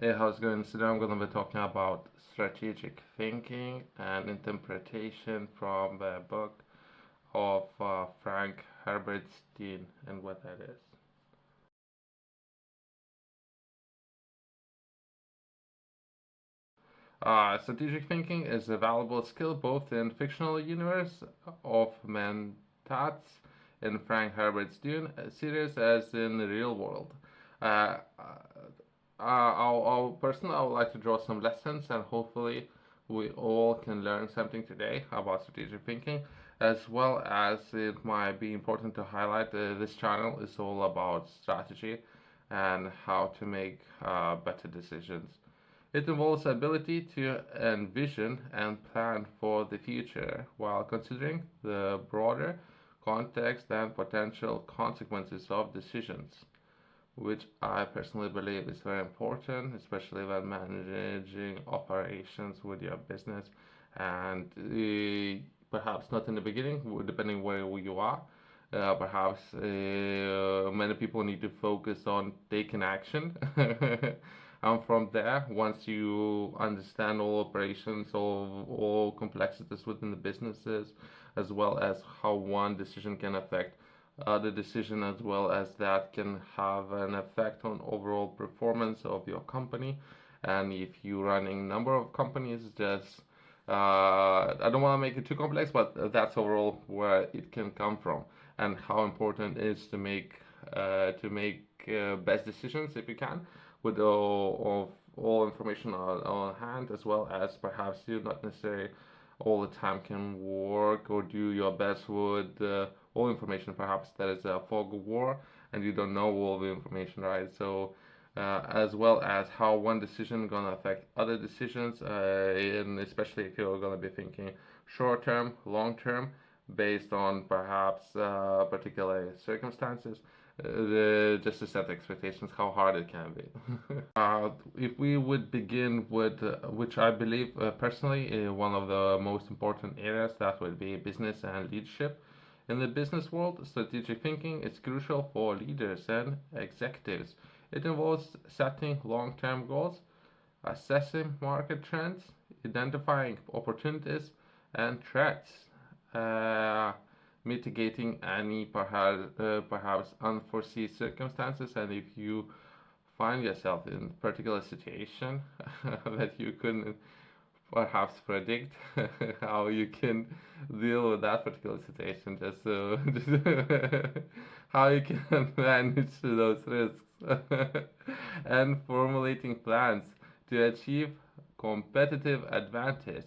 Hey, how's it going? Today I'm going to be talking about strategic thinking and interpretation from the book of Frank Herbert Stein and what that is. Strategic thinking is a valuable skill both in fictional universe of Mentats in Frank Herbert's Dune series as in the real world. Uh, Personally, I would like to draw some lessons, and hopefully, we all can learn something today about strategic thinking, as well as it might be important to highlight this channel is all about strategy and how to make better decisions. It involves the ability to envision and plan for the future while considering the broader context and potential consequences of decisions, which I personally believe is very important, especially when managing operations with your business. And perhaps not in the beginning, depending where you are. Perhaps many people need to focus on taking action. And from there, once you understand all operations, all complexities within the businesses, as well as how one decision can affect the decision, as well as that can have an effect on overall performance of your company. And if you're running number of companies, just I don't want to make it too complex, but that's overall where it can come from, and how important it is to make best decisions if you can, with all information on hand, as well as perhaps you not necessarily all the time can work or do your best with all information. Perhaps there is a fog of war and you don't know all the information, right? So as well as how one decision gonna affect other decisions, and especially if you're gonna be thinking short term, long term, based on perhaps particular circumstances. Just to set expectations, how hard it can be. If we would begin with, which I believe personally, one of the most important areas, that would be business and leadership. In the business world, strategic thinking is crucial for leaders and executives. It involves setting long term goals, assessing market trends, identifying opportunities and threats, uh, mitigating any perhaps unforeseen circumstances, and if you find yourself in a particular situation that you couldn't perhaps predict how you can deal with that particular situation, just so just how you can manage those risks and formulating plans to achieve competitive advantage,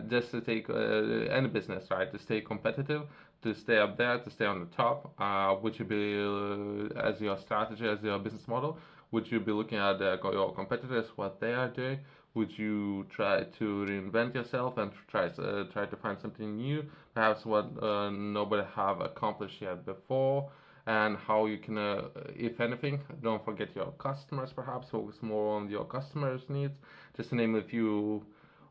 just to take any business, right, to stay competitive, to stay up there, to stay on the top. Would you be as your strategy, as your business model, would you be looking at your competitors, what they are doing? Would you try to reinvent yourself and try to find something new, perhaps what nobody have accomplished yet before? And how you can, if anything, don't forget your customers. Perhaps focus more on your customers' needs. Just to name a few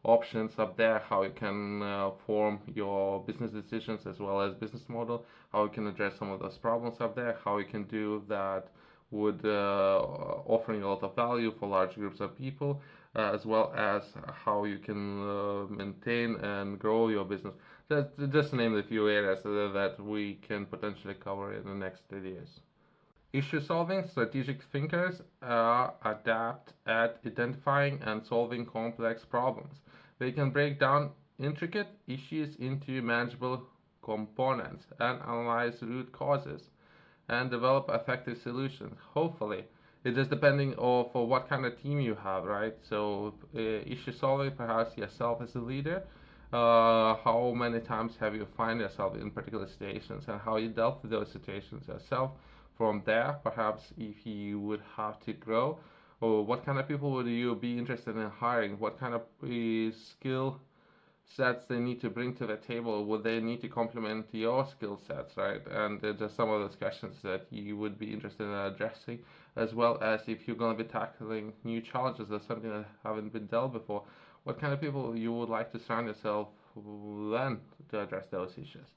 options up there, how you can form your business decisions as well as business model, how you can address some of those problems up there, how you can do that would offering a lot of value for large groups of people, as well as how you can maintain and grow your business. Just to name a few areas that we can potentially cover in the next 30 years. Issue solving, strategic thinkers are adept at identifying and solving complex problems. They can break down intricate issues into manageable components and analyze root causes and develop effective solutions. Hopefully, it's just depending on for what kind of team you have, right? So issue solving, perhaps yourself as a leader. How many times have you find yourself in particular situations and how you dealt with those situations yourself? From there, perhaps if you would have to grow, or what kind of people would you be interested in hiring? What kind of skill sets they need to bring to the table? Would they need to complement your skill sets, right? And just some of those questions that you would be interested in addressing, as well as if you're going to be tackling new challenges or something that haven't been dealt before, what kind of people you would like to surround yourself then to address those issues.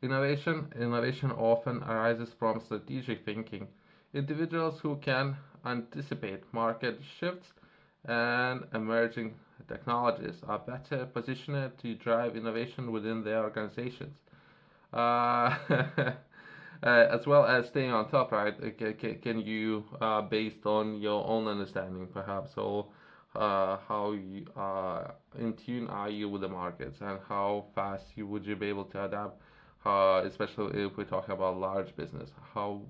Innovation often arises from strategic thinking. Individuals who can anticipate market shifts and emerging technologies, are better positioned to drive innovation within their organizations. Uh, as well as staying on top, right? Can you, based on your own understanding, perhaps, or how you, in tune are you with the markets, and how fast would you be able to adapt? Especially if we're talking about large business, how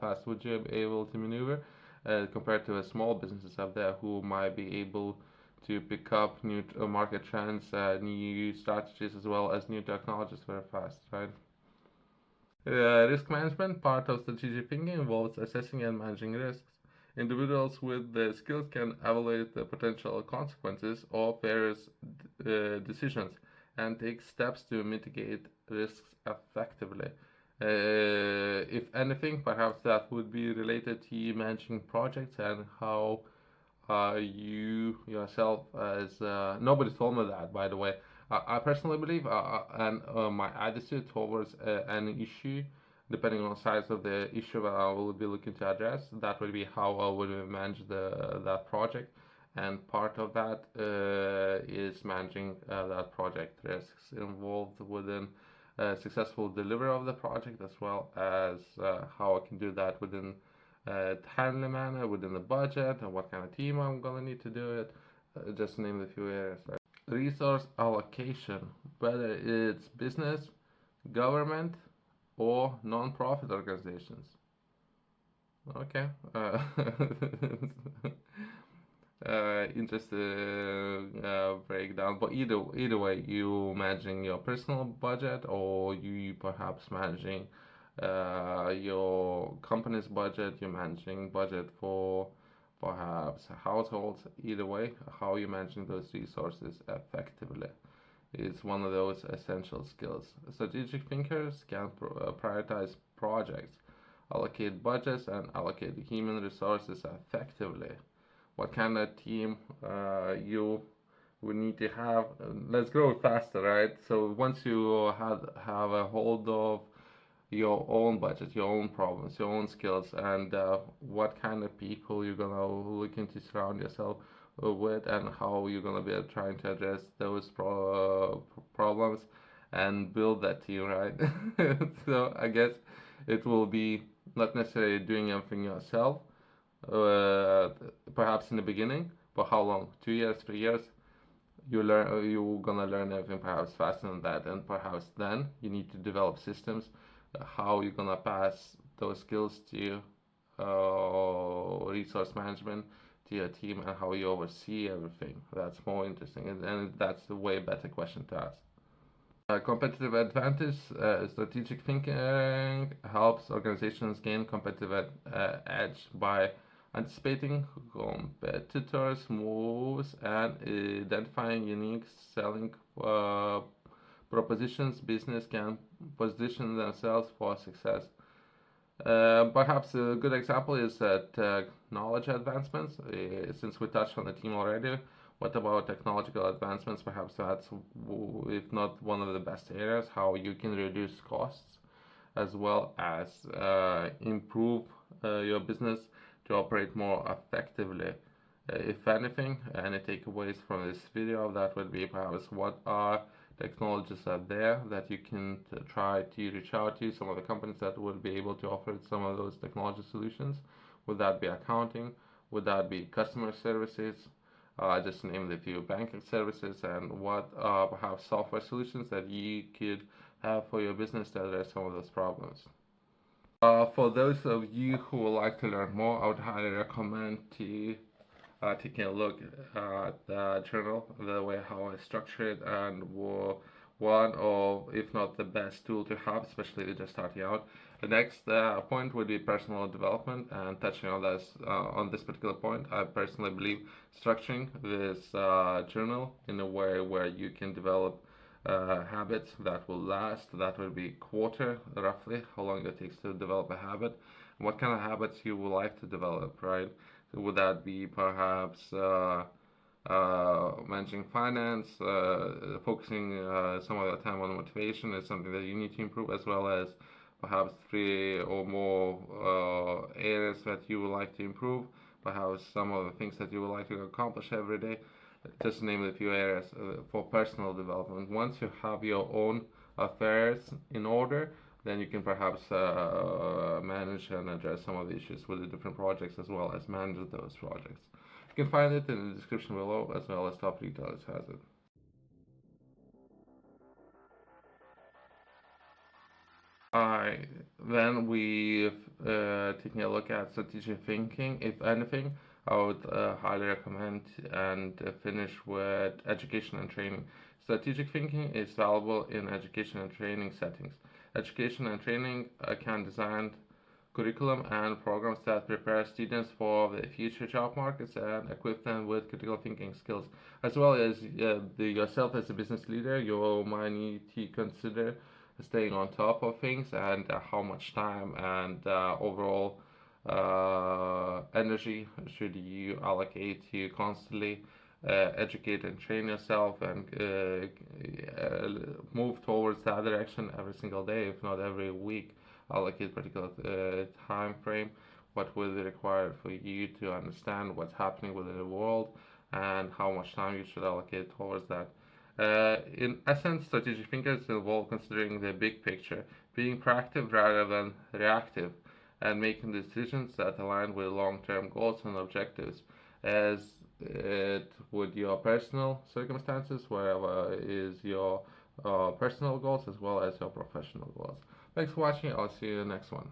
fast would you be able to maneuver compared to a small businesses out there who might be able to pick up new market trends, new strategies, as well as new technologies very fast, right? Risk management, part of strategic thinking, involves assessing and managing risks. Individuals with the skills can evaluate the potential consequences of various decisions and take steps to mitigate risks effectively. If anything, perhaps that would be related to managing projects and how you yourself as nobody told me that, by the way. I personally believe, and my attitude towards any issue, depending on the size of the issue that I will be looking to address, that will be how I would manage that project. And part of that is managing that project risks involved within successful delivery of the project, as well as how I can do that within timely manner, within the budget, and what kind of team I'm gonna need to do it. Just to name a few areas, right? Resource allocation, whether it's business, government, or non-profit organizations. Okay. Interesting breakdown. But either way, you managing your personal budget, or you perhaps managing your company's budget. You're managing budget for perhaps households. Either way, how you managing those resources effectively is one of those essential skills. Strategic thinkers can prioritize projects, allocate budgets, and allocate human resources effectively. What kind of team you would need to have? Let's grow faster, right? So once you have a hold of your own budget, your own problems, your own skills, and what kind of people you're gonna looking to surround yourself with, and how you're gonna be trying to address those problems and build that team, right? So I guess it will be not necessarily doing everything yourself, uh, perhaps in the beginning, but how long? 2 years, 3 years? You're gonna learn everything perhaps faster than that, and perhaps then you need to develop systems, how you're gonna pass those skills to resource management to your team, and how you oversee everything. That's more interesting, and that's a way better question to ask. Competitive advantage, strategic thinking helps organizations gain competitive edge by anticipating competitors' moves and identifying unique selling propositions. Business can position themselves for success. Perhaps a good example is that knowledge advancements. Since we touched on the team already, what about technological advancements? Perhaps that's, if not one of the best areas, how you can reduce costs as well as improve your business to operate more effectively. If anything, any takeaways from this video, that would be perhaps what are technologies out there that you can try to reach out to some of the companies that will be able to offer some of those technology solutions. Would that be accounting? Would that be customer services? Just to name a few, banking services, and what perhaps software solutions that you could have for your business to address some of those problems. For those of you who would like to learn more, I would highly recommend to taking a look at the journal, the way how I structure it, and one of, if not the best tool to have, especially if you're just starting out. The next point would be personal development, and touching on this particular point, I personally believe structuring this journal in a way where you can develop habits that will last. That would be quarter roughly, how long it takes to develop a habit, what kind of habits you would like to develop, right? So would that be perhaps managing finance, focusing some of the time on motivation is something that you need to improve, as well as perhaps three or more areas that you would like to improve. perhaps some of the things that you would like to accomplish every day. Just to name a few areas for personal development. Once you have your own affairs in order, then you can perhaps manage and address some of the issues with the different projects as well as manage those projects. You can find it in the description below as well as Top Retailers has it. Alright, then we've taking a look at strategic thinking. If anything, I would highly recommend and finish with education and training. Strategic thinking is valuable in education and training settings. Education and training can design curriculum and programs that prepare students for the future job markets and equip them with critical thinking skills. As well as yourself as a business leader, you might need to consider staying on top of things and how much time and overall energy should you allocate to constantly educate and train yourself and move towards that direction every single day, if not every week. Allocate particular time frame, what will be required for you to understand what's happening within the world and how much time you should allocate towards that. In essence, strategic thinkers involve considering the big picture, being proactive rather than reactive, and making decisions that align with long-term goals and objectives, as it would your personal circumstances, wherever is your personal goals as well as your professional goals. Thanks for watching. I'll see you in the next one.